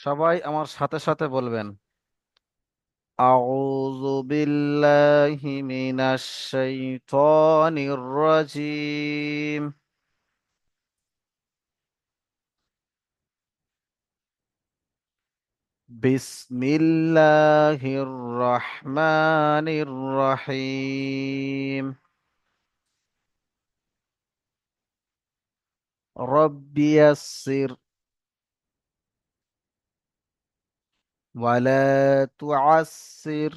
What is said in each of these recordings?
সবাই আমার সাথে সাথে বলবেন, আউযু বিল্লাহি মিনাশ শাইতানির রাজিম। বিসমিল্লাহির রহমানির রহিম। রব্বি ইয়াসসির ওয়ালা তুআসসির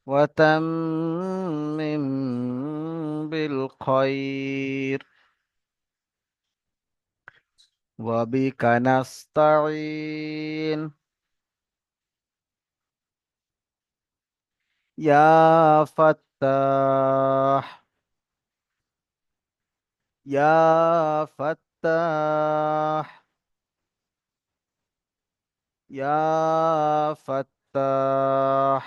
ওয়াতাম্মিম বিল খায়র ওয়া বিকা নাস্তাঈন। ইয়া ফাত্তাহ ইয়া ফাত্তাহ ইয়া ফাত্তাহ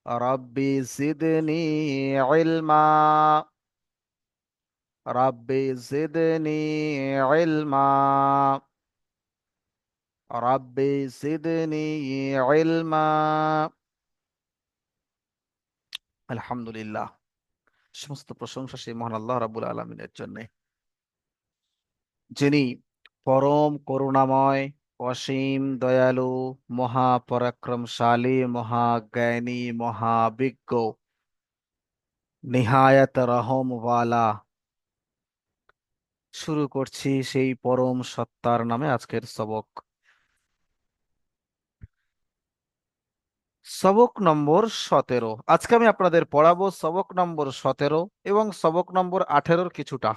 রাব্বি জিদনি ইলমা রাব্বি জিদনি ইলমা রাব্বি জিদনি ইলমা। আলহামদুলিল্লাহ, সমস্ত প্রশংসা সেই মহান আল্লাহ রাব্বুল আলামিনের জন্য, যিনি পরম করুণাময়, অসীম দয়ালু, মহাপরাক্রমশালী, মহাজ্ঞানী, মহাবিজ্ঞ, নিহায়াত রহম ওয়ালা। শুরু করছি সেই পরম সত্তার নামে আজকের সবক। সবক নম্বর 17। আজকে আমি আপনাদের পড়াবো সবক নম্বর 17 এবং সবক নম্বর 18-র কিছুটা।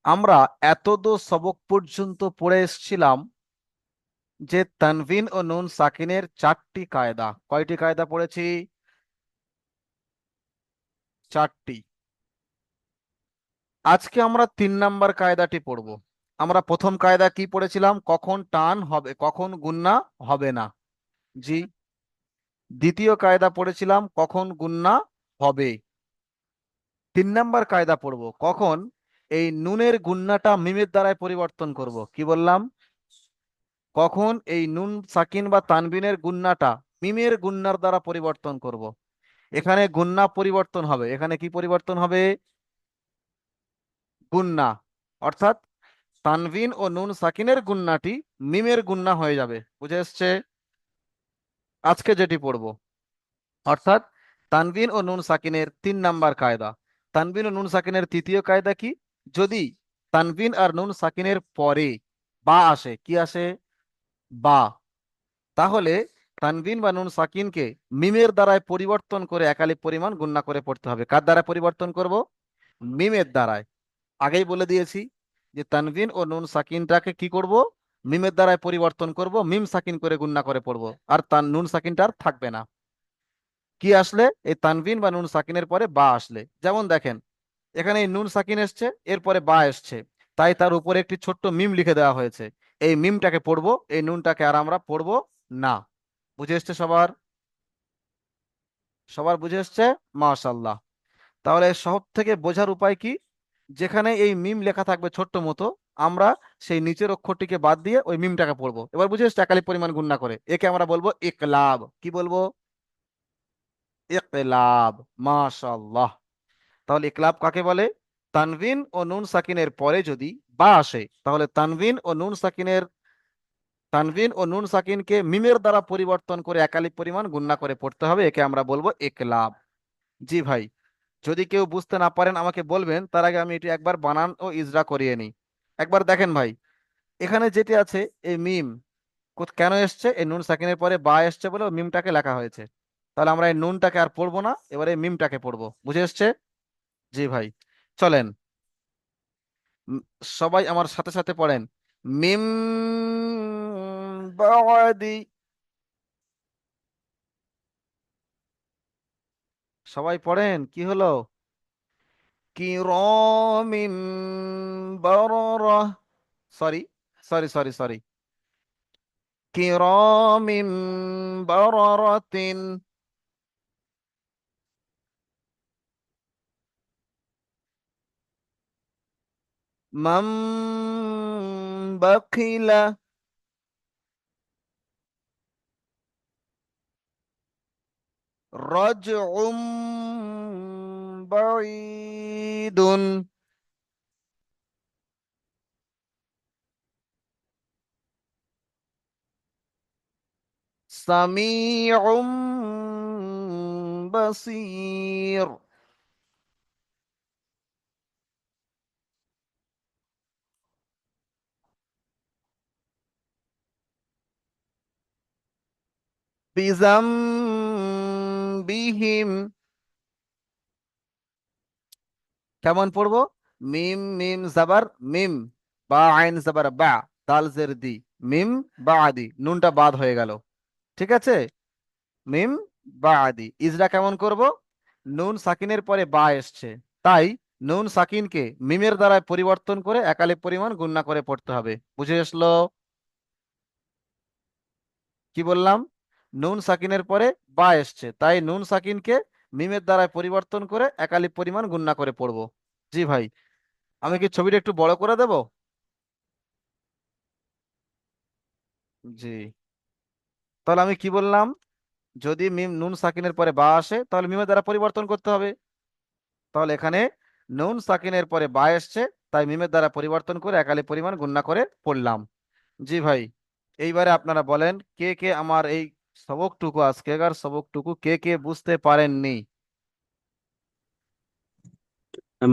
আমরা এতদো সবক পর্যন্ত পড়ে এসেছিলাম যে তানভিন ও নুন সাকিনের 4টি কায়দা। কয়টি কায়দা পড়েছি? 4টি। আজকে আমরা 3 নাম্বার কায়দাটি পড়ব। আমরা প্রথম কায়দা কি পড়েছিলাম? কখন টান হবে, কখন গুণনা হবে না। জি। দ্বিতীয় কায়দা পড়েছিলাম কখন গুণনা হবে। 3 নাম্বার কায়দা পড়ব কখন এই নুনের গুণনাটা মিমের দ্বারাই পরিবর্তন করব। কি বললাম? কখন এই নুন সাকিন বা তানবিনের গুণনাটা মিমের গুণনার দ্বারা পরিবর্তন করব। এখানে গুণনা পরিবর্তন হবে। এখানে কি পরিবর্তন হবে? গুণনা। অর্থাৎ তানভিন ও নুন সাকিনের গুণনাটি মিমের গুণনা হয়ে যাবে। বুঝে এসছে? আজকে যেটি পড়ব, অর্থাৎ তানভিন ও নুন সাকিনের 3 নাম্বার কায়দা। তানভিন ও নুন সাকিনের তৃতীয় কায়দা কি? যদি তানভিন আর নুন সাকিনের পরে বা আসে, কি আসে? বা, তাহলে তানভিন বা নুন সাকিনকে মিমের দ্বারায় পরিবর্তন করে একালিক পরিমাণ গুণনা করে পড়তে হবে। কার দ্বারা পরিবর্তন করব? মিমের দ্বারায়। আগেই বলে দিয়েছি যে তানভিন ও নুন সাকিনটাকে কি করব? মিমের দ্বারায় পরিবর্তন করব, মিম সাকিন করে গুণনা করে পড়বো, আর তার নুন সাকিনটা আর থাকবে না। কি আসলে? এই তানভিন বা নুন সাকিনের পরে বা আসলে, যেমন দেখেন এখানে এই নুন সাকিন এসছে, এরপরে বা এসছে, তাই তার উপরে একটি ছোট্ট মিম লিখে দেওয়া হয়েছে। এই মিমটাকে পড়বো, এই নুনটাকে আর আমরা পড়বো না। বুঝে এসছে সবার? সবার বুঝে এসছে? মাশাল্লাহ। তাহলে সব থেকে বোঝার উপায় কি? যেখানে এই মিম লেখা থাকবে ছোট্ট মতো, আমরা সেই নিচের অক্ষরটিকে বাদ দিয়ে ওই মিমটাকে পড়বো। এবার বুঝে এসছে? একালি পরিমাণ গুণনা করে একে আমরা বলবো ইকলাব। কি বলবো? ইকলাব। মাশাল্লাহ। তাহলে ইকলাব কাকে বলে? তানভিন ও নুন সাকিনের পরে যদি বা আসে, তাহলে তানভিন ও নুন সাকিনকে মিমের দ্বারা পরিবর্তন করে একালিক পরিমাণ গুণনা করে পড়তে হবে। একে আমরা বলবো ইকলাব। জি ভাই, যদি কেউ বুঝতে না পারেন আমাকে বলবেন, তার আগে আমি এটি একবার বানান ও ইজরা করিয়ে নিই। একবার দেখেন ভাই, এখানে যেটি আছে এই মিম কেন এসছে? এই নুন সাকিনের পরে বা এসছে বলে ওই মিমটাকে লেখা হয়েছে। তাহলে আমরা এই নুনটাকে আর পড়বো না, এবারে মিমটাকে পড়বো। বুঝে এসছে? জি ভাই, চলেন। উম, সবাই আমার সাথে সাথে পড়েন। মিম বাদি। সবাই পড়েন, কি হলো? কিরামিম বারারা। Sorry, sorry, sorry, sorry. কিরামিম বারারাতিন। মান বাখিলা, রাজউম বাঈদুন, সামিউম বাসীর। বিজামবিহিম, কেমন পড়বো? মিম মিম জাবার মিম, বা আইন জাবার বা, দাল জের দি, মিম বা আদি, নুনটা বাদ হয়ে গেল। ঠিক আছে, মিম বা আদি। ইজরা কেমন করব? নুন সাকিনের পরে বা এসছে, তাই নুন সাকিনকে মিমের দ্বারা পরিবর্তন করে একালিপ পরিমাণ গুণনা করে পড়তে হবে। বুঝে আসলো? কি বললাম? নুন সাকিনের পরে বা এসছে, তাই নুন সাকিনকে মিমের দ্বারা পরিবর্তন করে একালিপ পরিমাণ গুণনা করে পড়বো। জি ভাই, আমি কি ছবিটা একটু বড় করে দেব? জি, তাহলে আমি কি বললাম? যদি মিম নুন সাকিনের পরে বা আসে তাহলে মিমের দ্বারা পরিবর্তন করতে হবে। তাহলে এখানে নুন সাকিনের পরে বা এসছে, তাই মিমের দ্বারা পরিবর্তন করে একালি পরিমাণ গুণনা করে পড়লাম। জি ভাই, এইবারে আপনারা বলেন কে কে আমার এই সবকটুকু, আজকেকার সবকটুকু কে কে বুঝতে পারেননি?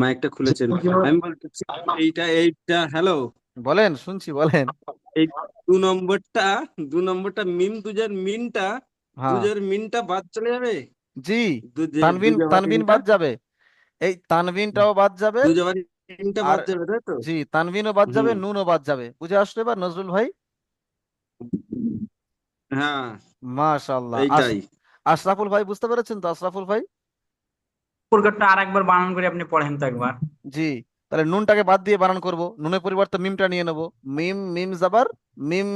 মাইকটা খুলেছেন। আমি বলতেছি এইটা এইটা হ্যালো, বলেন, শুনছি, বলেন। এই দু নম্বরটা, দু নম্বরটা মিম দুজের মিনটা, হ্যাঁ, দুজের মিনটা বাদ চলে যাবে। জি, দুজে তানবিন দুজের তানবিন মিনটা, বাদ যাবে, এই তানবিনটাও বাদ যাবে। দুজের মিনটা আর বাদ যাবে তাই তো? জি, তানবিনও বাদ যাবে, হুম, নুনও বাদ যাবে। বুঝে আসলো এবার নজরুল ভাই? হ্যাঁ, মাশাআল্লাহ। এইটাই। আশরাফুল ভাই বুঝতে পেরেছেন তো? আশরাফুল ভাই, প্রকারটা আর একবার বানান করে আপনি পড়েন তো একবার। জি, তাহলে নুনটাকে বাদ দিয়ে বানান করব, নুনের পরিবর্তে মিমটা নিয়ে নেব। মিম মিম জাবার মিম,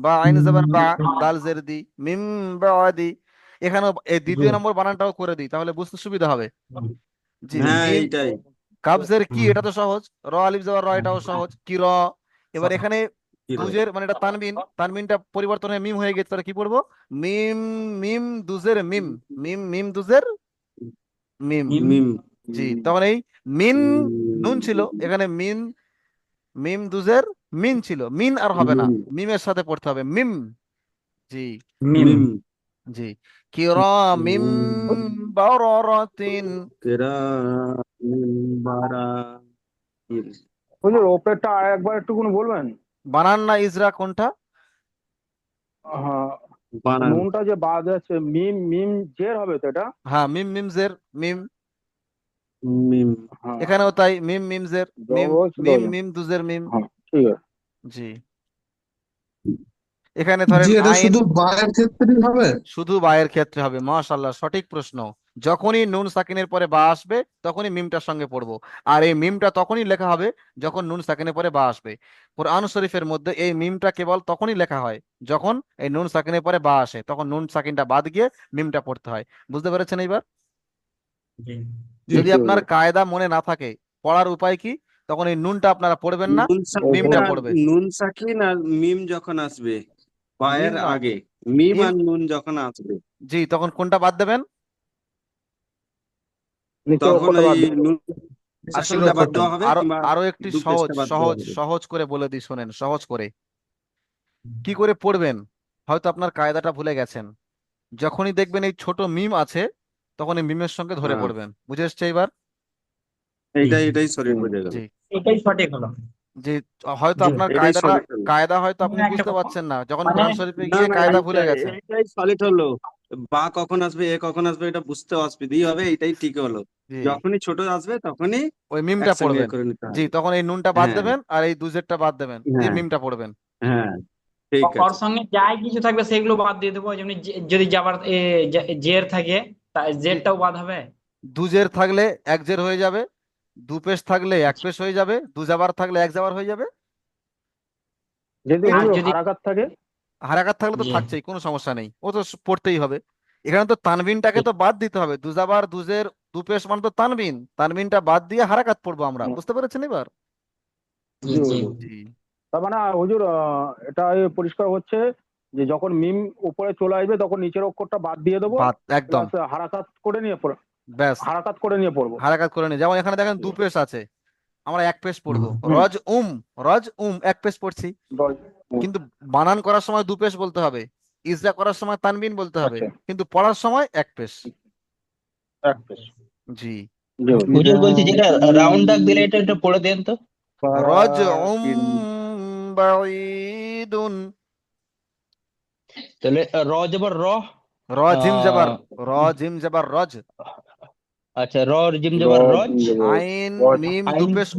বা আইন জাবার বা, দাল জের দি, মিম বা আদি। এখানেও এই দ্বিতীয় নম্বর বানানটাও করে দিই, তাহলে বুঝতে সুবিধা হবে। জি, হ্যাঁ, মিম এইটাই। কাবজের কি, এটা তো সহজ। র আলিফ যাবার র, এটাও সহজ। কি র। এবার এখানে কি রে? দুজের মানে এটা তানবিন, তানবিনটা পরিবর্তন হয়ে মিম হয়ে গেছে, তাহলে কি পড়বো? মিম মিম দুজের মিম, মিম মিম দুজের মিম। মিম। জি, তখন এই মিন, নুন ছিল মিম। এখানে, মিন মিম দুজের মিন ছিল, মিন আর হবে না, মিম। মিমের সাথে পড়তে হবে মিম। জি, মিম। মিম। জি, কিরামিম মিম। বারারাতিন। তেরা মিম বারা। হুজুর ওপরেরটা আর একবার একটুকুনি বলবেন? বানান না ইজরা কোনটা? হ্যাঁ, বানান। নুনটা যে বাদ আছে, মিম মিম জের হবে তো এটা? হ্যাঁ, মিম মিম জের মিম। মিম। হ্যাঁ, এখানেও তাই, মিম মিম জের মিম, জবর ছিল মিম ওজন। মিম দুজের মিম। হ্যাঁ, ঠিক আছে। জি, এখানে জি, ধরেন এটা আইন, শুধু বায়ের ক্ষেত্রেই হবে। শুধু বায়ের ক্ষেত্রে হবে। মাশাআল্লাহ, সঠিক প্রশ্ন। যখনই নুন সাকিনের পরে বা আসবে তখনই মিমটার সঙ্গে পড়বো। আর এই মিমটা তখনই লেখা হবে যখন নুন সাকিনের পরে বা আসবে। কোরআন শরীফের মধ্যে এই মিমটা কেবল তখনই লেখা হয় যখন এই নুন সাকিনের পরে বা আসে, তখন নুন সাকিনটা বাদ গিয়ে মিমটা পড়তে হয়। বুঝতে পেরেছেন এইবার? জি। জি। যদি জি আপনার হুজুর। কায়দা মনে না থাকে, পড়ার উপায় কি? তখন এই নুনটা আপনারা পড়বেন না, নুন সাকিন মিমটা ওপরে আর পড়বে। নুন সাকিন আর মিম যখন আসবে মিম পায়ের না, আগে, মিম মিম, আর নুন যখন আসবে, জি, তখন কোনটা বাদ দেবেন? নিচের তখন অক্ষরটা ওই বাদ দেবে। নুন আসলে সাকিনটা বাদ দেখুন, দেওয়া হবে, আরো কিংবা আরো একটি দু সহজ পেশটা বাদ দেওয়া সহজ হবে। সহজ করে বলে দিই, শোনেন সহজ করে। কি করে পড়বেন? হয়তো আপনার কায়দাটা ভুলে গেছেন। যখনই দেখবেন এই ছোট মিম আছে, তখন এই মিমের সঙ্গে ধরে হ্যাঁ, পড়বেন। বুঝে এসছে এবার? জি। এইটাই শরীর বোঝা গেল। জি, এটাই সঠিক হলো। জি, হয়তো জি। আপনার এটাই কায়দাটা, সলিড হলো। কায়দা হয়তো আপনি মানে একটা বুঝতে কথা, পারছেন না, যখন মানে কোরআন শরীফে না গিয়ে না, কায়দা ভুলে গেছেন। এইটাই সলিড হলো। বা কখন আসবে, এ কখন আসবে, এটা বুঝতে অসুবিধাই হবে, এটাই ঠিক হলো। জি, যখনই ছোট আসবে তখনই ওই মিমটা একসঙ্গে পড়বেন। করে নিতে জি, হবে। তখন এই নুনটা বাদ হ্যাঁ, দেবেন আর এই দুজেরটা বাদ দেবেন, দিয়ে হ্যাঁ, মিমটা পড়বেন। হ্যাঁ, ঠিক ওর আছে। সঙ্গে যাই কিছু থাকবে সেগুলো বাদ দিয়ে দেবো, যেমনি যদি যাবার জের থাকে তা জি, জেরটাও বাদ হবে। দুজের থাকলে এক জের হয়ে যাবে, দু পেশ থাকলে এক আচ্ছা। পেশ হয়ে যাবে, দু জাবার থাকলে এক জাবার হয়ে যাবে। যদি এই আর তো, হুজুর যদি হারাকাত থাকে? হারাকাত থাকলে তো জি থাকছেই, কোনো সমস্যা নেই, ও তো পড়তেই হবে। এখানে তো তানবিনটাকে তো বাদ দিতে হবে, দুজাবার দুজের দু পেশ মানে তো তানবিন, তানবিনটা বাদ দিয়ে হারাকাত পড়বো আমরা। হুম, বুঝতে পেরেছেন এবার? জি জি জি হুজুর। জি তার মানে হুজুর এটা পরিষ্কার হচ্ছে যে যখন মিম উপরে চলে আসবে তখন নিচের অক্ষরটা বাদ দিয়ে দেবো, বাদ একদম, প্লাস হারাকাত করে নিয়ে ব্যাস হারাকাত করে নিয়ে পড়বো। হারাকাত করে নি। যেমন এখানে দেখেন দু পেশ আছে, আমরা এক পেশ পড়বো। হুম। রজ রজ এক পেশ পড়ছি, হুম, কিন্তু বানান করার সময় দু পেশ বলতে হবে, ইজরা করার সময় তানবিন বলতে হবে, আচ্ছা, কিন্তু পড়ার সময় এক পেশ। এক পেশ। জি। জি হুজুর। হুজুর বলছি যেটা রাউন্ড দাগ দিলে এটা একটু পড়ে দেন তো। রজ ফারাকিন। বাঈদুন, তাহলে র জবর র। জিম জাবার, আহ, র জিম জাবার রজ। আচ্ছা, র জিম জবর রজ রজ। আইন রজ মিম আইন দুপেশ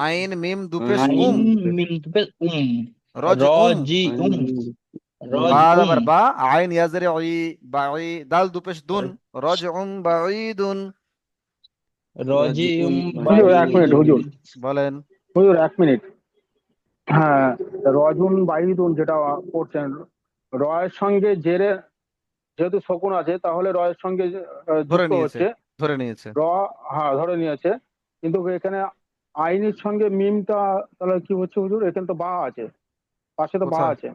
আইন মিম দুপেশ আইন আইন মিম পে রজ র উম। জি আইন রজ বা আবার বা, আইন ইয়াজরে বাই, দাল দুপেশ দুন, রজ বাঈদুন। রজি রাজিউন হুজুর এক মিনিট বাইদুন। হুজুর, বলেন। হুজুর এক মিনিট। হ্যাঁ, রজুন বাইদুন যেটা করছেন, রয়ের সঙ্গে জেরে যেহেতু শকুন আছে তাহলে রয়ের সঙ্গে ধরে যুক্ত নিয়েছে, হচ্ছে ধরে নিয়েছে। র। হ্যাঁ ধরে নিয়েছে, কিন্তু এখানে আইনের সঙ্গে মিমটা তাহলে কি হচ্ছে হুজুর? এখানে তো বা আছে, পাশে তো বা কোথায় আছে।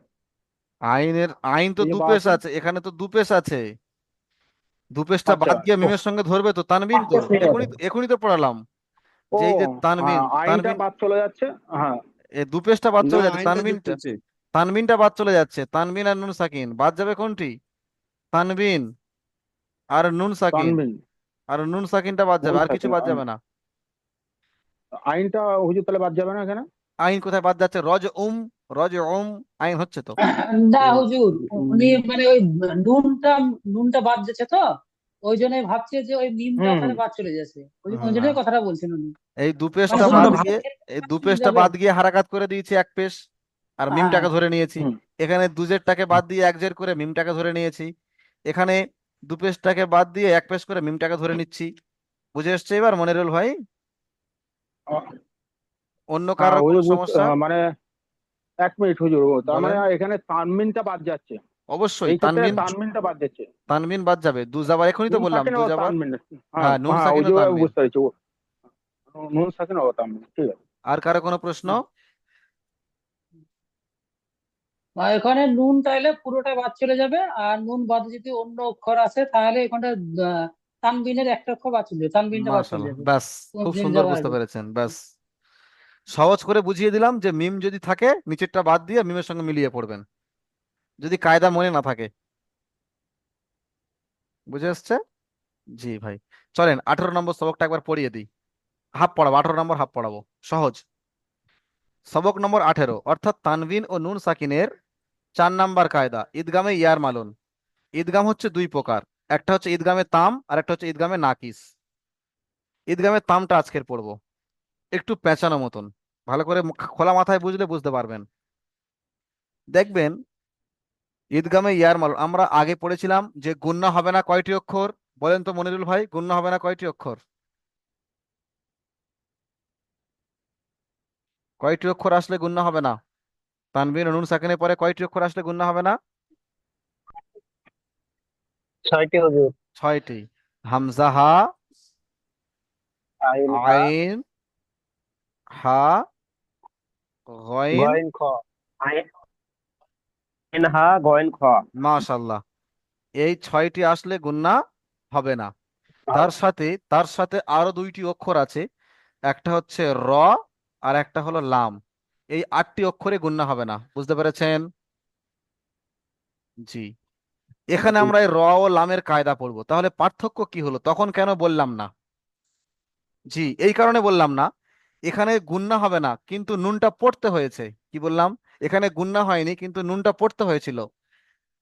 আইনের, আইন তো এই যে বা দুপেশ আছে। আছে, এখানে তো দুপেশ আছে। দুপেশটা আচ্ছা, বাদ দিয়ে ও মিমের সঙ্গে ধরবে তো তানবিন, তো এখনই তো পড়ালাম ও যে এই যে হ্যাঁ, তানবিন, আইনটা তানবিন, বাদ চলে যাচ্ছে। হ্যাঁ। এ দুপেশটা বাদ না চলে যাচ্ছে, আইনটা যুক্ত তানবিনটা, হচ্ছে। তানবিনটা বাদ চলে যাচ্ছে। তানবিন আর নুন সাকিন বাদ যাবে কোনটি? তানবিন আর নুন সাকিন, তানবিন, আর নুন সাকিনটা বাদ নুন যাবে, আর কিছু সাকিন, বাদ যাবে না। আইনটা হুজুর তাহলে বাদ যাবে না এখানে? আইন কোথায় বাদ যাচ্ছে? রজ আইন হচ্ছে তো। না উম, হুজুর, উম, উনি মানে ওই নুনটা নুনটা বাদ যাচ্ছে তো, ওই জন্যই ভাবছে যে ওই মিমটা হুম। ওখানে বাদ চলে যাচ্ছে, ওই ওই না, জন্যই কথাটা বলছেন উনি। এই মানে দুপেশটা বাদ শুদ্ধ গিয়ে, ভাষার ক্ষেত্রে এই চলে দুপেশটা যাবে। বাদ গিয়ে হারাকাত করে দিয়েছি এক পেশ, আর হ্যাঁ মিমটাকে ধরে নিয়েছি। হুম। এখানে দুজেরটাকে বাদ দিয়ে এক জের করে মিমটাকে ধরে নিয়েছি। এখানে দুপেশটাকে বাদ দিয়ে এক পেশ করে মিমটাকে ধরে নিচ্ছি। বুঝে এসছে এবার মনিরুল ভাই? অন্য হ্যাঁ কারোর কোনো হুজুর সমস্যা? মানে এক মিনিট হুজুর, তার মানে বলেন। এখানে তানমিনটা বাদ যাচ্ছে, অবশ্যই এই ক্ষেত্রে তানবিন, তানমিনটা বাদ যাচ্ছে। তানবিন বাদ যাবে। দু জাবার এখনই তো নুন বললাম, সাকিন দু ও জাবার। তানমিন। হ্যাঁ হ্যাঁ নুন হ্যাঁ সাকিন ও হুজুর তানবিন। বুঝতে পেরেছি, নুন সাকিন ও তানমিন, ঠিক আছে। আর কারো কোনো প্রশ্ন? আর এখানে নুন তাইলে পুরোটা বাদ চলে যাবে, আর নুন বাদে যদি অন্য অক্ষর আছে তাহলে এখানটা তানবিনের একটা অক্ষর বাদ চলে যাবে, তানবিনটা বাদ চলে মাশাআল্লাহ, যাবে। ব্যাস, খুব জিম সুন্দর যাবার বুঝতে আগে। পেরেছেন, ব্যাস। সহজ করে বুঝিয়ে দিলাম যে মিম যদি থাকে নিচেরটা বাদ দিয়ে মিমের সঙ্গে মিলিয়ে পড়বেন, যদি কায়দা মনে না থাকে। বুঝে আসছে? জি ভাই। চলেন 18 নম্বর সবকটা একবার পড়িয়ে দিই। হাফ পড়াবো, 18 নম্বর হাফ পড়াবো, সহজ। সবক নম্বর 18, অর্থাৎ তানবিন ও নুন সাকিনের 4 নাম্বার কায়দা, ঈদগামে ইয়ার মালুন। ঈদগাম হচ্ছে দুই প্রকার, একটা হচ্ছে ঈদগামে তাম আর একটা হচ্ছে ঈদগামে নাকিস। ঈদগামে তামটা আজকের পড়বো, একটু পেঁচানো মতন, ভালো করে খোলা মাথায় বুঝলে বুঝতে পারবেন। দেখবেন ঈদগামে ইয়ার মালুন আমরা আগে পড়েছিলাম যে গুণনা হবে না কয়টি অক্ষর? বলেন তো মনিরুল ভাই, গুণনা হবে না কয়টি অক্ষর? কয়টি অক্ষর আসলে গুণনা হবে না? তানবিন ও নুন সাকিনের পরে কয়টি অক্ষর আসলে গুণনা হবে না? 6টি হুজুর। 6টি। হামজা হা, আইন হা, আইন হা, গইন। গয়েন খ। আইন হা গয়েন খ। মাশাল্লাহ, এই 6টি আসলে গুণনা হবে না। তার সাথে আরো 2টি অক্ষর আছে, একটা হচ্ছে র আর একটা হলো লাম। এই 8টি অক্ষরে গুণনা হবে না। বুঝতে পেরেছেন? জি। এখানে আমরা এই র ও লামের কায়দা পড়বো, তাহলে পার্থক্য কি হলো তখন কেন বললাম না? জি, এই কারণে বললাম না। এখানে গুণনা হবে না কিন্তু নুনটা পড়তে হয়েছে। কি বললাম? এখানে গুণনা হয়নি কিন্তু নুনটা পড়তে হয়েছিল।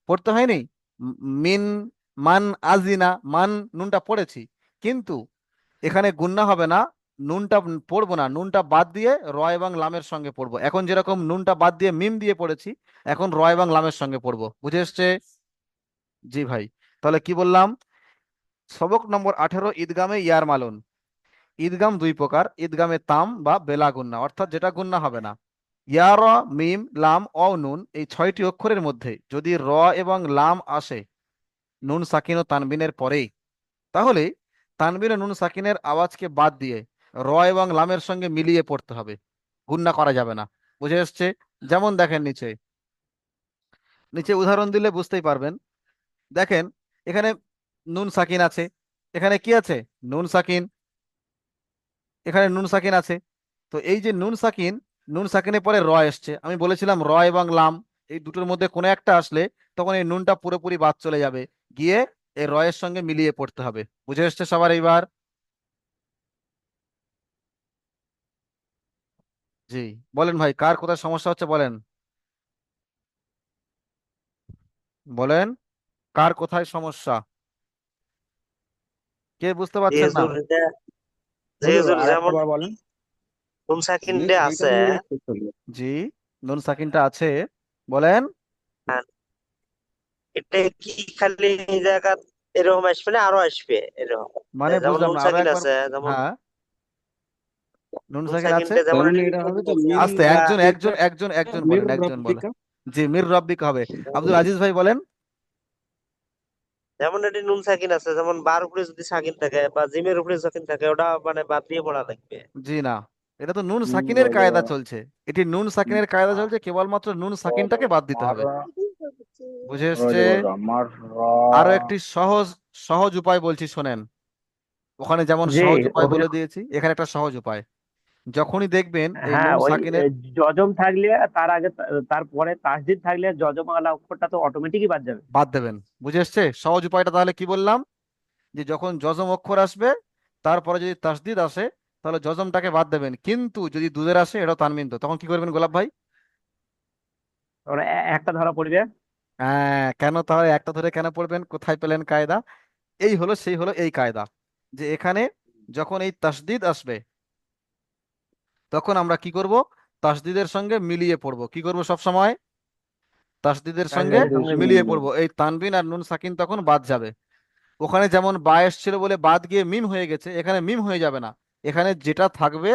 পড়তে হয়নি। ম- মিন, মান, আজিনা, মান, নুনটা পড়েছি, কিন্তু এখানে গুণনা হবে না। নুনটা পড়বো না, নুনটা বাদ দিয়ে র এবং লামের সঙ্গে পড়বো। এখন যেরকম নুনটা বাদ দিয়ে মিম দিয়ে পড়েছি, এখন র এবং লামের সঙ্গে পড়বো। বুঝে এসছে? জি ভাই। তাহলে কি বললাম? সবক নম্বর 18, ঈদগামে ইয়ার মালুন। ঈদগাম দুই প্রকার, ঈদগামে তাম বা বেলা গুন্না, অর্থাৎ যেটা গুন্না হবে না। ইয়া র, মিম, লাম, অ নুন, এই 6টি অক্ষরের মধ্যে যদি র এবং লাম আসে নুন সাকিন ও তানবিনের পরেই, তাহলে তানবিন ও নুন সাকিনের আওয়াজকে বাদ দিয়ে র এবং লামের সঙ্গে মিলিয়ে পড়তে হবে। গুণনা করা যাবে না। বুঝে এসছে? যেমন দেখেন নিচে, নিচে উদাহরণ দিলে বুঝতেই পারবেন। দেখেন এখানে নুন সাকিন আছে, এখানে কি আছে? নুন সাকিন, এখানে নুন সাকিন আছে। তো এই যে নুন সাকিন, নুন সাকিনের পরে র এসছে, আমি বলেছিলাম র এবং লাম এই দুটোর মধ্যে কোনো একটা আসলে তখন এই নুনটা পুরোপুরি বাদ চলে যাবে, গিয়ে এই র এর সঙ্গে মিলিয়ে পড়তে হবে। বুঝে এসছে সবার এইবার? জি, বলেন ভাই, কার কোথায় সমস্যা হচ্ছে বলেন, বলেন কার কোথায় সমস্যা, কে বুঝতে পারছেন না? হুজুর এটা হুজুর হুজুর আর একটা যেমন বার বলেন। নুন সাকিনটা এইটা আছে, নিয়ে একটু চলবে। জি, নুন সাকিনটা আছে, বলেন। হ্যাঁ, এটা কি খালি এই জায়গা এরকম আসবে না আরো আসবে এরকম? মানে যেমন বুঝলাম নুন না, আরো সাকিন একবার। আছে, যেমন হ্যাঁ, নুন নুন সাকিন আছে। সাকিনটা তার যেমন মানে এটা এটা হবে তো লিখতে আস্তে, একজন একজন রব্বিকা, একজন একজন মির বলেন, একজন বলেন। রব্বিকা। জি, মির রব্বিক হবে। আব্দুল আজিজ ভাই বলেন। যেমন এটি নুন সাকিন আছে, যেমন বার উপরে যদি সাকিন থাকে বা জিমের উপরে সাকিন থাকে ওটা মানে বাদ দিয়ে পড়া লাগবে। জি না, এটা তো নুন হুম, সাকিনের বলো। কায়দা চলছে, এটি নুন সাকিনের কায়দা চলছে, কেবলমাত্র নুন সাকিনটাকে বাদ দিতে হবে। বুঝে এসছে? আমার আরো একটি সহজ, সহজ উপায় বলছি শোনেন। ওখানে যেমন জি সহজ উপায় ওখানে বলে দিয়েছি, এখানে একটা সহজ উপায়। যখনই দেখবেন এই হ্যাঁ নুন ওই সাকিনের, যজম থাকলে তার আগে তারপরে তাসদিদ থাকলে যজম আলা অক্ষরটা তো অটোমেটিকই বাদ যাবে। বাদ দেবেন। বুঝে এসছে সহজ উপায়টা? তাহলে কি বললাম, যে যখন যজম অক্ষর আসবে তারপরে যদি তাসদিদ আসে তাহলে যজমটাকে বাদ দেবেন, কিন্তু যদি দুধের আসে এটাও তানবিন, তো তখন কি করবেন গোলাপ ভাই? ওরা একটা ধরা পড়বে। হ্যাঁ, কেন তাহলে একটা ধরে কেন পড়বেন? কোথায় পেলেন কায়দা? এই হলো সেই হলো এই কায়দা, যে এখানে যখন এই তাসদিদ আসবে তখন আমরা কি করব? তাসদিদের সঙ্গে মিলিয়ে পড়বো। কি করব সব সময়? তাসদিদের সঙ্গে তাসদিদের সঙ্গে মিলিয়ে মিলিয়ে পড়বো। এই তানবিন আর নুন সাকিন তখন বাদ যাবে। ওখানে যেমন বা এসছিল বলে বাদ গিয়ে মিম হয়ে গেছে, এখানে মিম হয়ে যাবে না। এখানে যেটা থাকবে,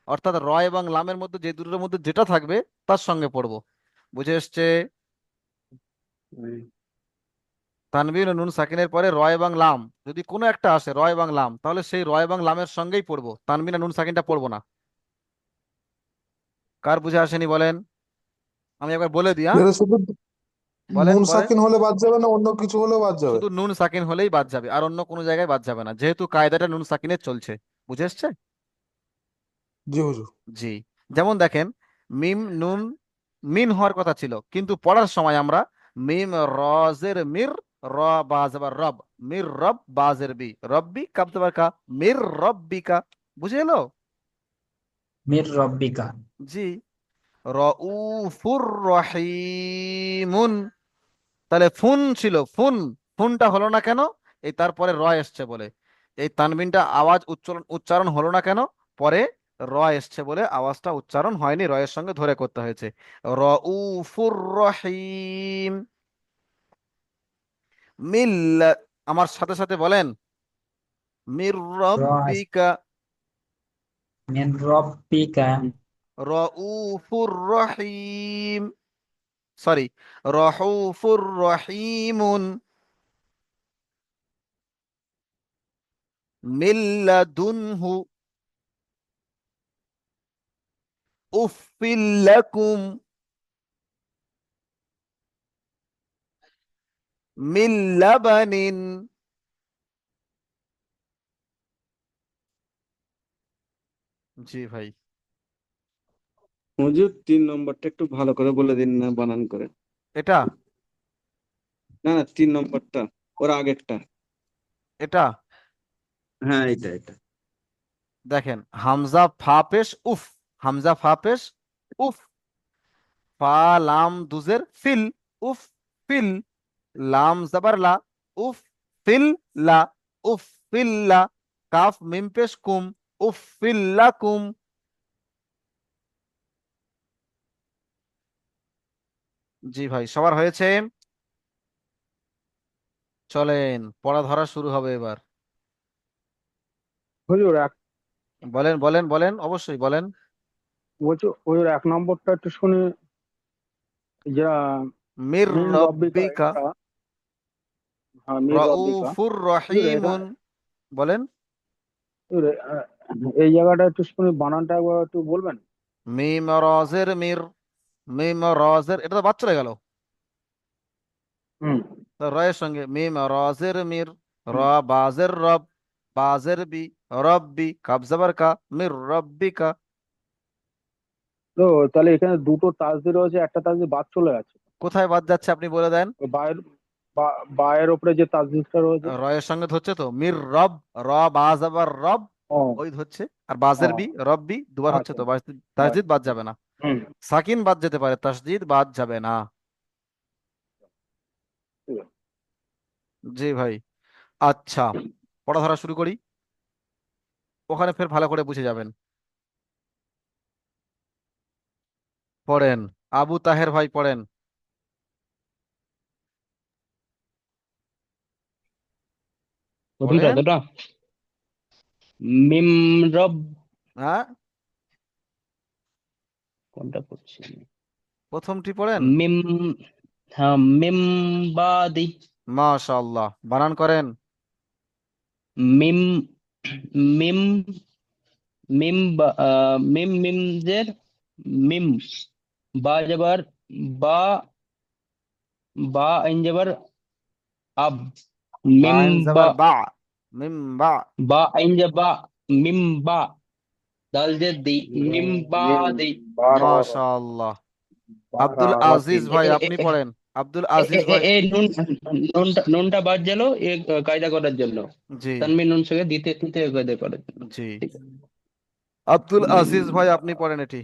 অর্থাৎ র এবং লামের মধ্যে যে দুটোর মধ্যে যেটা থাকবে তার সঙ্গে পড়বো। বুঝে এসছে? তানবিন ও নুন সাকিনের পরে র এবং লাম যদি কোনো একটা আসে, র এবং লাম, তাহলে সেই র এবং লামের সঙ্গেই পড়বো, তানবিন আর নুন সাকিনটা পড়বো না। কার বুঝে আসেনি বলেন? আমি একবার বলে দিই, হ্যাঁ? এটা শুধু বলেন নুন বলেন। সাকিন হলে বাদ যাবে না অন্য কিছু হলেও বাদ যাবে? শুধু নুন সাকিন হলেই বাদ যাবে, আর অন্য কোনো জায়গায় বাদ যাবে না, যেহেতু কায়দাটা নুন সাকিনের চলছে। বুঝে এসছে? জি হুজুর। জি, যেমন দেখেন, মিম নুন মিন হওয়ার কথা ছিল, কিন্তু পড়ার সময় আমরা মিম রজের মির, র বাজবার রব, মির রব বাজের বি, রব্বি কাবতবার কা, মির রব্বিকা। বুঝে এলো? মির রব্বিকা। জি, রউফুর রহিমুন, তাহলে ফুন ছিল ফুন, ফুনটা হলো না কেন? এই তারপরে র এসছে বলে। এই তানবিনটা আওয়াজ উচ্চারণ উচ্চারণ হলো না কেন? পরে র এসছে বলে আওয়াজটা উচ্চারণ হয়নি, র এর সঙ্গে ধরে করতে হয়েছে। রউফুর রহিম, মিল্লা, আমার সাথে সাথে বলেন, মির র রব্বিকা, মিন রব্বিকা। রউফুর রহিম, সরি, রউফুর রহিমুন, মিল্লাদুনহু, উফিল্লাকুম, মিন লাবানিন। জি ভাই। হুজুর 3 নম্বরটা একটু ভালো করে বলে দিন না, বানান করে। এটা, না না, 3 নম্বরটা, ওর আগেরটা। এটা হ্যাঁ, এটা এটা। দেখেন, হামজা ফা পেশ উফ, হামজা ফা পেশ উফ, ফা লাম দুজের ফিল, উফ ফিল, লাম জাবার লা, উফ ফিল লা, উফ ফিল লা, কাফ মিম পেশ কুম, উফ ফিল লা কুম। জি ভাই, সবার হয়েছে? চলেন পড়া ধরা শুরু হবে এবার। হুজুর এক বলেন বলেন বলেন, অবশ্যই বলেন। বলছি হুজুর 1 নম্বরটা একটু শুনি, যা মির মিন রব্বিকা রব্বিকা, এটা। হ্যাঁ, মির রব্বিকা। রউফুর হুজুর এটা, রহিমুন, বলেন। হুজুর, এই জায়গাটা একটু শুনি, বানানটা একবার একটু বলবেন? মিম রজের মির, মিম রজের, এটা তো বাদ চলে গেল। হুম তো রয়ের সঙ্গে মিম রজের মির, র হুম। বাজের রব, বাজের বি, রব্বি, কাব জবর কা, মির রব্বিকা। তো তাহলে এখানে দুটো তাসদিদ রয়েছে, একটা তাসদিদ বাদ চলে গেছে। কোথায় বাদ যাচ্ছে আপনি বলে দেন। তো বায়ের ওপরে যে তাসদিদটা রয়েছে। রয়ের সঙ্গে ধরছে তো মির রব, র বা জবর রব, ও ওই ধরছে। আর বাজের ও বি, রব্বি দুবার হচ্ছে আচ্ছা। তো, তাসদিদ বাদ যাবে না। হুম সাকিন বাদ যেতে পারে, তাসদিদ বাদ যাবে না। ঠিক আছে। জি ভাই। আচ্ছা, পড়া ধরা শুরু করি, ওখানে ফের ভালো করে বুঝে যাবেন। পড়েন, আবু তাহের ভাই পড়েন। দুটা পড়েন। দুটা মিম রব, হ্যাঁ, কোনটা করছি? প্রথমটি পড়েন। মিম, হ্যাঁ, মিম বাদি, মাশাআল্লাহ, বানান করেন। মিম, মিম, মিম মিম জের মিম, বা জবর বা, বা আইন জবর আব, মিম বাইন জবর বা, বা, মিম বা। বা আইন জবর বা, মিম বা, দাল জের দি, মিম বা মিম দি। বার মাশাআল্লাহ। আব্দুল আজিজ বারাতিন। ভাই আপনি পড়েন। আব্দুল আজিজ ভাই। নুনটা বাদ গেল এ কায়দা করার জন্য, জি তানবির নুন সঙ্গে দিতে দিতে কায়দা করার জন্য। জি। ঠিক আছে। আব্দুল আজিজ ভাই আপনি পড়েন এটি,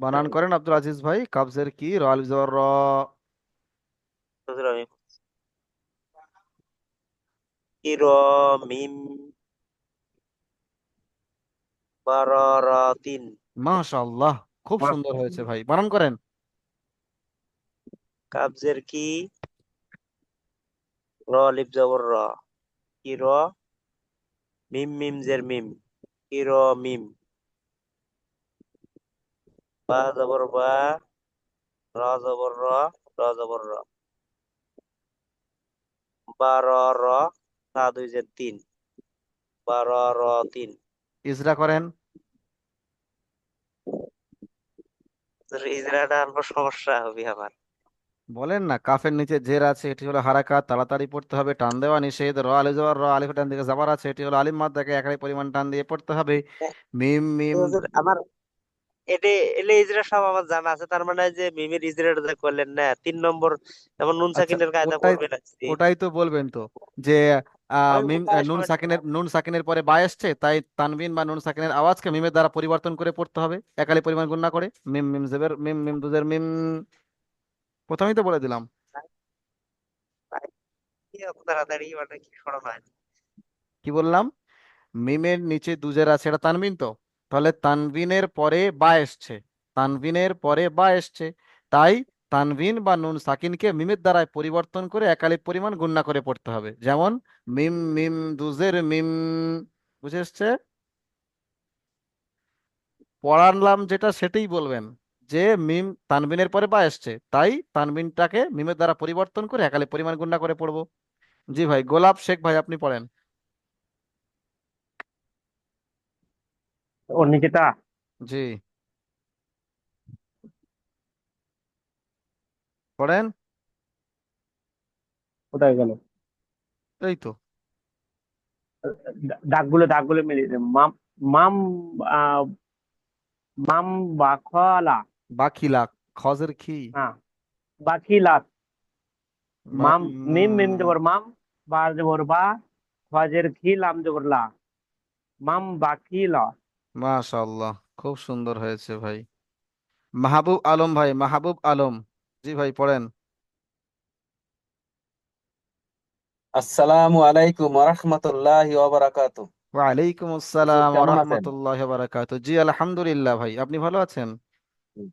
বানান করেন আব্দুল আজিজ ভাই। কাবজের কি, র আলিফ জবর র। হুজুর আমি কিরমিম বারারাতিন। মাশাআল্লাহ, খুব সুন্দর হয়েছে ভাই, বানান করেন। কাবজের কি, র আলিফ জবর র, কির, মিম মিম জের মিম, কিরমিম, বা জবর বা, র জবর র, র জবর র, র, তা দুই জের তিন, তিন। ইজরা করেন। ইজরাটা অল্প সমস্যা হবে আমার। বলেন না, কাফের নিচে জের আছে, এটি হলো হারাকাত, তাড়াতাড়ি পড়তে হবে, টান দেওয়া নিষেধ। র আলিফ জবর র, আলিফ ডান দিকে জাবার আছে, এটি হলো আলিফ মাদ্দাকে একই পরিমাণ টান দিয়ে পড়তে হবে। মিম মিম। হুজুর, আমার এটা এলে ইজরা সব আমার জানা আছে, তার মানে যে মিমের ইজরাটা যে করলেন না 3 নম্বর, যেমন নুন আচ্ছা, সাকিনের কায়দা ওটাই, পড়বে লাগছে। ওটাই তো বলবেন তো, যে আমি মিম প্রায় নুন সময় সাকিনের, নুন সাকিনের পরে বা এসছে, তাই তানবিন বা নুন সাকিনের আওয়াজকে মিমের দ্বারা পরিবর্তন করে পড়তে হবে, একালি পরিমাণ গুণ না করে। মিম মিম জেবের মিম, মিম দুজের মিম। প্রথমেই তো বলে দিলাম। কি এত তাড়াতাড়ি, মানে কি সরা হয়। কি বললাম? মিমের নিচে দুজের আছে, এটা তানবিন তো, তাহলে তানবিনের পরে বা এসছে, তানবিনের পরে বা এসছে, তাই তানবিন বা নুন সাকিনকে মিমের দ্বারায় পরিবর্তন করে একালিপ পরিমাণ গুণনা করে পড়তে হবে। যেমন মিম মিম দুজের মিম। বুঝে এসছে? পড়ালাম যেটা সেটাই বলবেন, যে মিম তানবিনের পরে বা এসছে, তাই তানবিনটাকে মিমের দ্বারা পরিবর্তন করে একালিপ পরিমাণ গুণনা করে পড়বো। জি ভাই, গোলাপ শেখ ভাই আপনি পড়েন। ওর নিচেটা জি, পড়েন। কোথায় গেল? এই তো। দাগগুলো দাগগুলো মিলিয়ে দে। মাম, মাম, আহ, মাম বাখলা, বাকিলা, খজের খি। হ্যাঁ, বাখিলাত, মাম, মিম মিম উম, জবর মাম, বা জবর বা, ফাজের খি, লাম জবর লা, মাম বাখিলা। মাশাআল্লাহ, খুব সুন্দর হয়েছে ভাই। মাহবুব আলম ভাই, মাহবুব আলম। জি ভাই পড়েন। আসসালামু আলাইকুম ওরহমতুল্লাহি ওয়াবারাকাতু। ওয়ালাইকুম হুজুর আসসালাম ওয়া কেমন আছেন? রাহমাতুল্লাহি ওয়া বারাকাতুহু। জি আলহামদুলিল্লাহ ভাই, আপনি ভালো আছেন? হুম,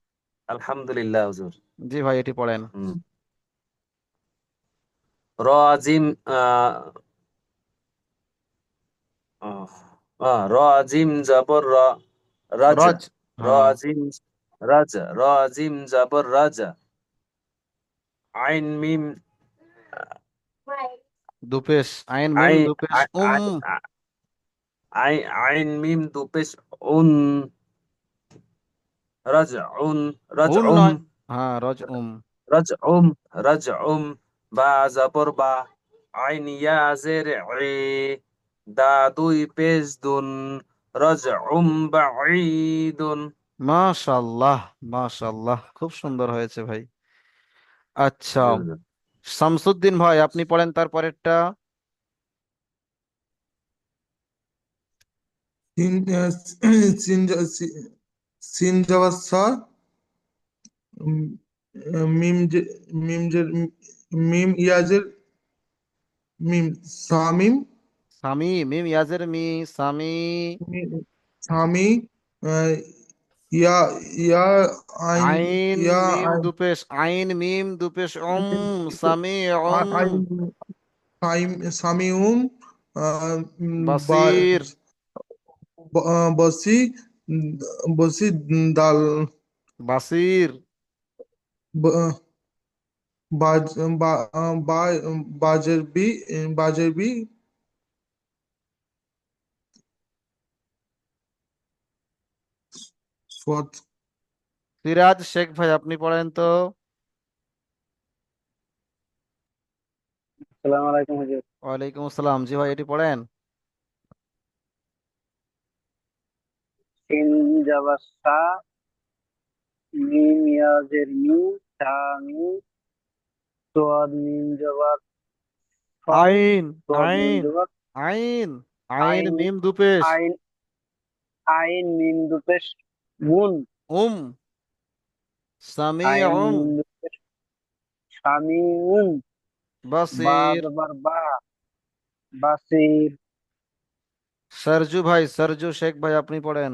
আলহামদুলিল্লাহ হুজুর। জি ভাই এটি পড়েন। হুম। র আজিম, আহ, র আজিম জবর র, রাজা। রজ, র হ্যাঁ। আজিম, রাজা, র আজিম জবর রাজা। আইন মিম, দুপেশ, আইন মিম আইন, দুপেশ উম। আইন মিম দু পেশ উন রাজউন উন রাজউম নয়, হ্যাঁ রজ উম। রাজউম রাজউম বা জবর বা আইন ইয়া জের ই দা দুই পেশ দুন রাজউম বাঈদুন। মাশাল্লাহ, মাশাল্লাহ, খুব সুন্দর হয়েছে ভাই। আচ্ছা, শামসুদ্দিন ভাই আপনি পড়েন তারপরেরটা। সিন সিন সিন জবর সা, উম, মিম মিম মিম ইয়াজের মিম সামিম, সামি, মিম ইয়াজের মি, সামি। সামি, আহ, ইয়া ইয়া আইন আইন ইয়া মিম দুপেশ, আইন মিম দুপেশ সামি আইন সামিউম, আহ, বা বাসির। বসি বসি দাল বাসির। ব- বাজ বাজের বি বাজের বি সোয়াত। সিরাজ শেখ ভাই আপনি পড়েন তো। আসসালামু আলাইকুম হুজুর। ওয়ালাইকুম আসসালাম, জি ভাই এটি পড়েন। সিন জবর সা, মিম ইয়াজের মি, সা মি, সোয়াদ মিম জবর স, আইন, সোয়াদ মিম আইন, জবর আইন, আইন আইন, মিম দুপেশ আইন আইন মিম দুপেশ মুন, সামি আইন মিম দুপেশ সামিউন, বা বাসির। জবর বা, বাসির। সরজু ভাই, সরজু শেখ ভাই আপনি পড়েন।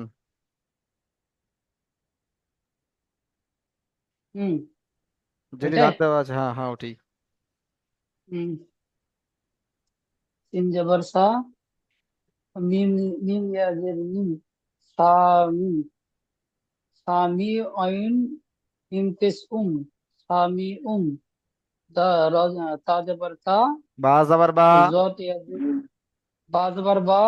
হুম, যেটি ওইটাই। দাঁত দেওয়া আছে, হ্যাঁ হ্যাঁ ওটি। হুম, সিন জবর সা, মিম মিম ইয়াজের মিম, সামি, সামি আইন মিম পেশ সামি দা তা জবর তা, বাজ আবার বা, জট ইয়াজের বা জবর বা,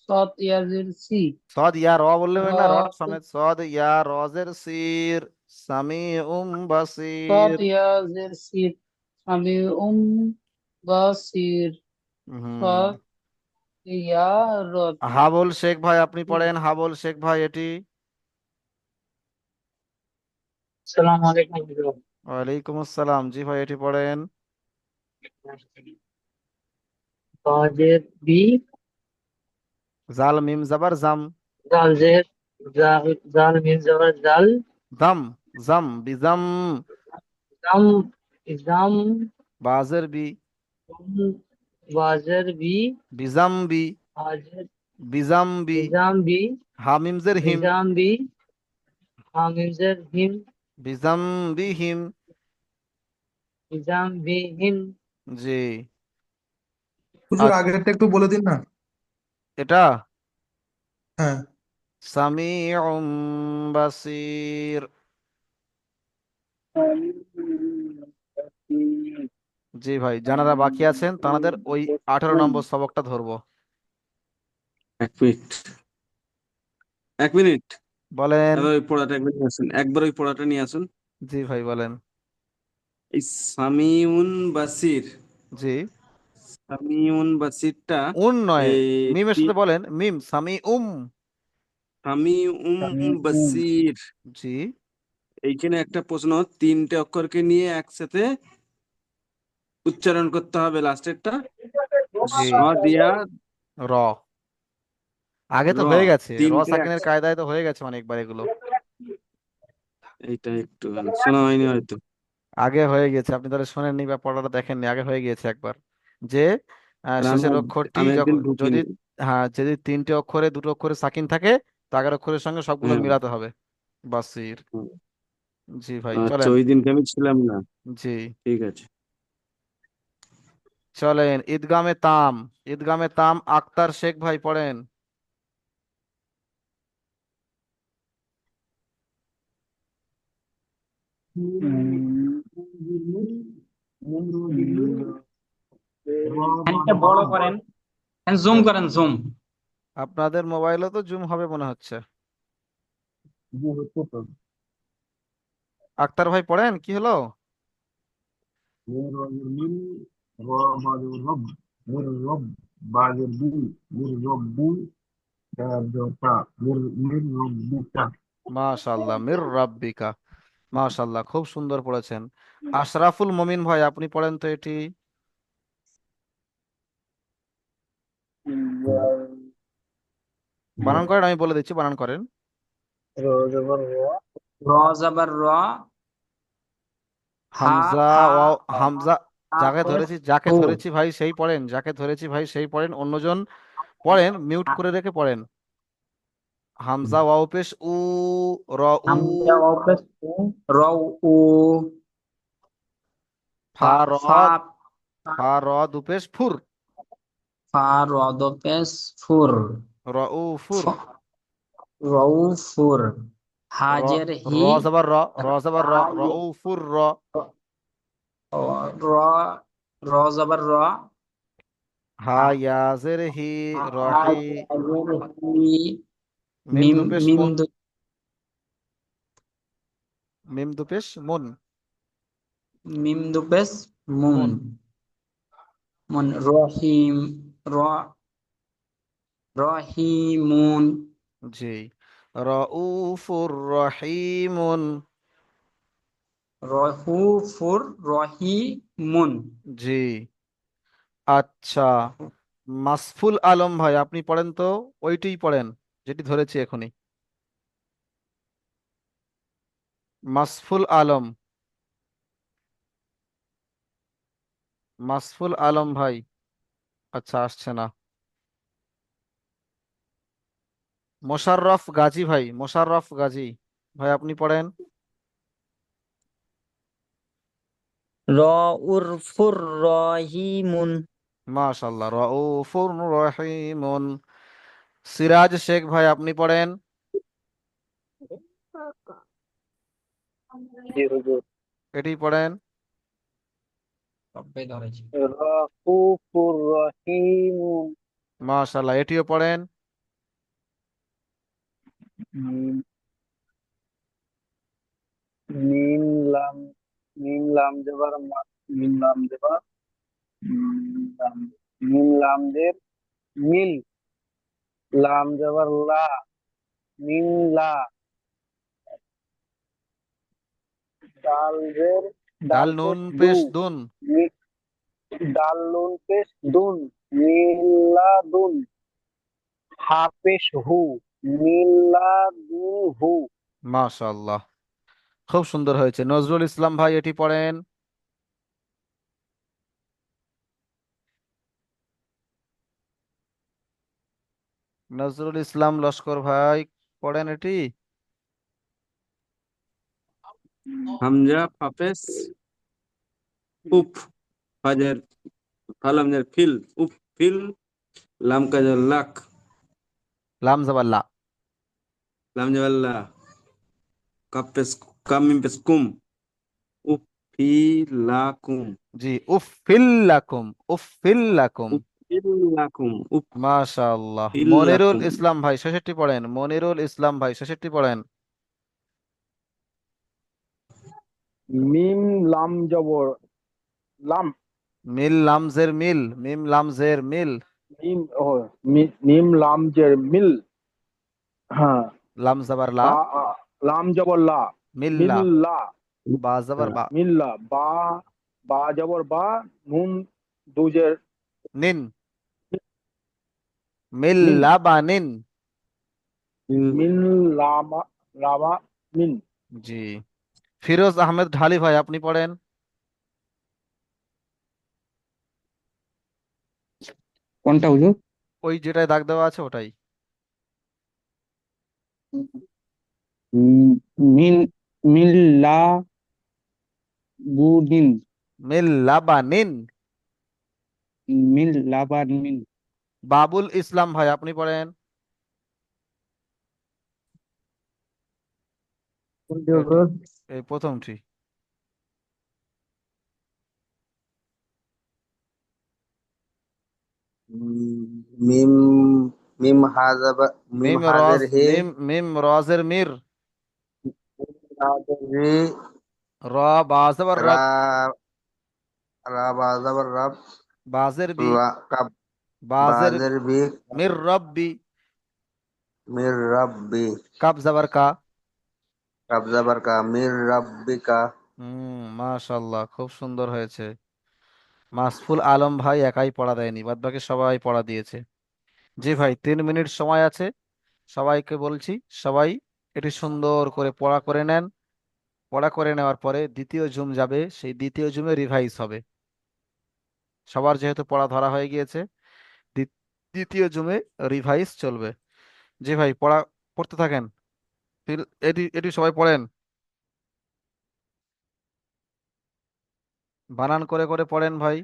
সত ইয়াজের সি, সদ ইয়া র বললে হয় না, রট রট সমেত সদ ইয়া রজের সির, সামি সত বাসির। ইয়াজের সি, সামি বাসির, হুম। সত ইয়া রত। হাবুল শেখ ভাই আপনি পড়েন, হাবুল শেখ ভাই এটি। আসসালামু আলাইকুম হুজুর। ওয়ালাইকুম আসসালাম, জি ভাই এটি পড়েন। বাজের বি, জাল মিম জাবার জাম, জাল জের, জাল মিম জবর জাল, দাম, জাম বিজাম। জাম, জাম, বাজের বি, বাজের বি, বিজাম বি, বাজের বিজাম বি। নিজাম বি, হামিমজের হিম, নিজাম বি, হামিম জের হিম, বিজাম বি হিম। নিজাম বি হিম। জি। হুজুর আচ্ছা, আগেরটা একটু বলে দিন না। এটা হ্যাঁ। সামিউম বাসির। জি ভাই, যারা বাকি আছেন তাদের ওই 18 নম্বর সবকটা ধরবো। 1 মিনিট, 1 মিনিট। বলেন। এবার ওই পড়াটা একবার নিয়ে আসুন, একবার ওই পড়াটা নিয়ে আসুন। জি ভাই বলেন। এই সামিউন বাসির, জি, সামিউন বাসিরটা উন নয়, এই মিমের সাথে বলেন, মিম সামি সামিউম বাসির, জি, এইখানে একটা প্রশ্ন, 3টে অক্ষরকে নিয়ে একসাথে উচ্চারণ করতে হবে লাস্টেরটা, জি। স দিয়া র, আগে র, তো হয়ে গেছে, র 3টে সাকিনের কায়দায় তো হয়ে গেছে অনেকবার এগুলো। এইটা একটু শোনা হয়নি হয়তো। আগে হয়ে গেছে, আপনি তাহলে শোনেননি বা পড়াটা দেখেননি, আগে হয়ে গিয়েছে একবার। যে আর আমি শেষের অক্ষরটি আমি একদিন যখন যদি, ঢুকিনি। হ্যাঁ যদি 3টে অক্ষরে 2টো অক্ষরে সাকিন থাকে, তো আগের অক্ষরের সঙ্গে সবগুলো হ্যাঁ, মিলাতে হবে। বাসির। হুম। জি ভাই আচ্ছা, চলেন। ওই দিনকে আমি ছিলাম না। জি, ঠিক আছে। চলেন ঈদগামে তাম, ঈদগামে তাম আক্তার শেখ ভাই পড়েন। ফ্যানটা বড় করেন, জুম করেন, জুম। আপনাদের মোবাইলও তো জুম হবে মনে হচ্ছে। জি হচ্ছে তো। আক্তার ভাই পড়েন, কি হলো? মির রজের মিল, র বাজের রব, মির রব বাজের বি, মির রব্বি, তা মির মির রব্বিকা। মাশাআল্লাহ, মির রাব্বিকা। মাশাআল্লাহ, খুব সুন্দর পড়েছেন। আশরাফুল মমিন ভাই, আপনি পড়েন তো এটি। বানান করেন, আমি বলে দিচ্ছি, বানান করেন। র জবর র, র জবর র, হা হামজা হা ওয়াও হামজা। পেশ যাকে হু, ধরেছি ভাই সেই পড়েন, যাকে ধরেছি ভাই সেই পড়েন, অন্যজন পড়েন মিউট করে রেখে পড়েন। হামজা ওয়াও পেশ উ, র উ, হামজা ওয়াও পেশ উ, র উ, ফা ফা র, ফা দুপেশ ফুর, ফা র দ পেশ ফুর, র উ ফুর, র উ ফুর, র হাজের র হি, জবর র, র জবর র, র উ ফুর র, র র জবর র, হা ইয়াজের হি, রহি, হাজের হি, মিম মিম দুপেশ মিম মুন, দু মিম দুপেশ মুন, মিম দু পেশ মুন, মুন। মুন রহিম, র রহিমুন, জি। রউফুর রহিমুন। রহুফুর রহিমুন। জি। আচ্ছা, মাসফুল আলম ভাই, আপনি পড়েন তো, ওইটিই পড়েন যেটি ধরেছি এখনই। মাসফুল আলম, মাসফুল আলম ভাই। আচ্ছা, আসছে না। মোশাররফ গাজী ভাই, মোশাররফ গাজী ভাই, আপনি পড়েন। রউফুর রহিমুন। মাশাআল্লাহ, রউফুর রহিমুন। সিরাজ শেখ ভাই, আপনি পড়েন। জি হুজুর। এটি পড়েন। সবাই ধরেছি। রাউফুর রহিম। মাশাআল্লাহ, এটিও পড়েন। মিম মিম লাম, মিম লাম দেবার মিম লাম দেবার, লাম, মিম লাম দের মিল, লাম দেবার লা, মিম লা, ডাল দের ডাল ডাল নুন পেশ দু, পেশ দুন। মি- ডাল নুন পেশ দুন, মিল্লাদুন, হা পেশ হু, মিল্লাদুহু। মাশাআল্লাহ, খুব সুন্দর হয়েছে। নজরুল ইসলাম ভাই, এটি পড়েন। নজরুল ইসলাম লস্কর ভাই, পড়েন এটি। হামজা ফাপেস উফ, ফাজের ফালামজের ফিল, উফ ফিল, লাম কাজের লাক, লাম জবর লা। লাম জের লা, কাপেস কামিম পেস কুম, উফ ফি লাকুম, জি, উফিল্লাকুম, উফিল্লাকুম। উফ ফিল লাকুম, উফ মাশাআল্লাহ। ফিল মনিরুল লাকুম। ইসলাম ভাই, শেষেরটি পড়েন। মনিরুল ইসলাম ভাই, শেষেরটি পড়েন। মিম লাম জবর লাম, মিল লামজের মিল, মিম লামজের মিল, মিম ও মিম লাম জের মিল, হ্যাঁ, লাম জবর লা, বা লাম জবর লা, মিল্লা, মিল্লা, বা জবর বা, মিল্লা, বা বা জবর বা, নুন দুজের নিন, মিন, মিল্লা বা নিন। মিন লামা লামা মিন। জি। ফিরোজ আহমেদ ঢালি ভাই, আপনি পড়েন। কোনটা হুজুর? ওই যেটায় দাগ দেওয়া আছে ওটাই। উম, মিন মিল্লা বুদিন, মিল্লা বা নিন। মিল লাবানিন। বাবুল ইসলাম ভাই, আপনি পড়েন। এটি, এই প্রথমটি। মিম মিম হাজাবা মিম মিম হাজের রজ হে মিম রজের মির, হাজের রে র বাজের রা রব, রা বাজাবার রাব বাজের বি, লা কাব বাজের বাজের বি মির রব্বি, মির রাব্বি কাব জাবার কা। কাব জাবার কা মির রাব্বিকা। মাশাআল্লাহ, খুব সুন্দর হয়েছে। মাসফুল আলম ভাই একাই পড়া দেয়নি, বাদ বাকি সবাই পড়া দিয়েছে। জি ভাই, 3 মিনিট সময় আছে, সবাইকে বলছি, সবাই এটি সুন্দর করে পড়া করে নেন। পড়া করে নেওয়ার পরে দ্বিতীয় জুম যাবে, সেই দ্বিতীয় জুমে রিভাইজ হবে। সবার যেহেতু পড়া ধরা হয়ে গিয়েছে, দ্বিতীয় জুমে রিভাইজ চলবে। জি ভাই, পড়তে থাকেন। এটি এটি সবাই পড়েন, বানান করে করে পড়েন ভাই।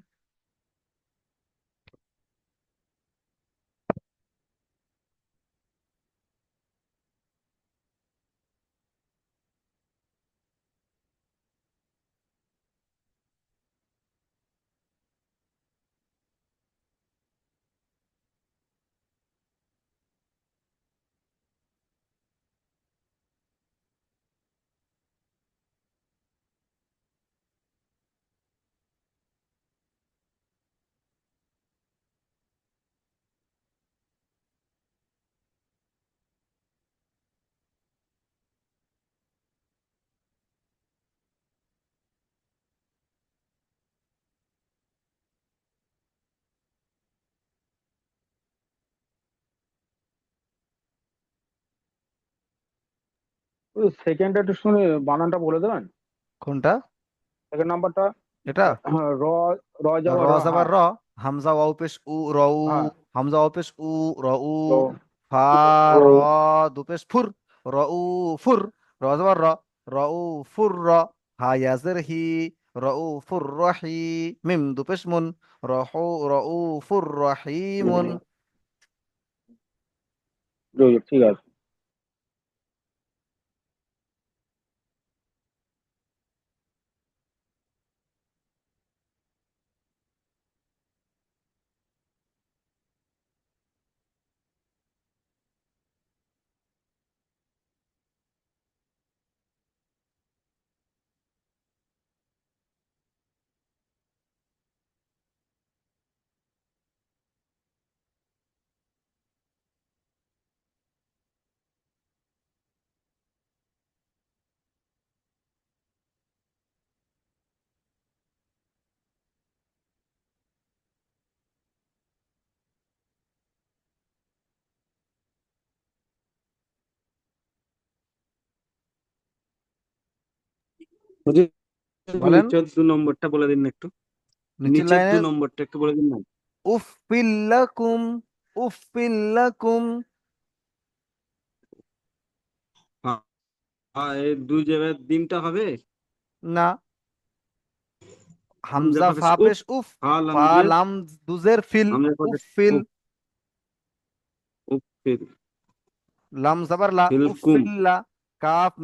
সেকেন্ডটা একটু শুনে বানানটা বলে দেবেন, কোনটা? সেকেন্ড নাম্বারটা। এটা হ্যাঁ, র র যাবার র র, যাবার হ্যাঁ র, হামজা ওয়াও পেশ উ, রউ, হ্যাঁ। হামজা ওয়াও পেশ উ, রউ, তো ফা র দু পেশ ফুর, রউ ফুর, র যাবার র, রউ ফুর র, হা ইয়াজের হি, রউ ফুর রহি, মিম দু পেশ মুন, রহু রউ ফুর রহিমুন। ঠিক আছে। হুজুর, বলেন, নিচের 2 নম্বরটা বলে দিন না একটু। নিচের নিচের লাইনে 2 নম্বরটা একটু বলে দিন না। উফিল্লাকুম, উফিল্লাকুম। হ্যাঁ, হ্যাঁ, এই 2 জায়গায় দিনটা হবে। না, হামজা হামজা ফাপেস ফা উফ, পেশ উফ, হা লাম ফা জের, লাম দুজের ফিল, হামজা ফাপেস উফিল, উফ, উফ ফিল লাম জাবার লা, ফিল কুম। উফিল্লা, কাফ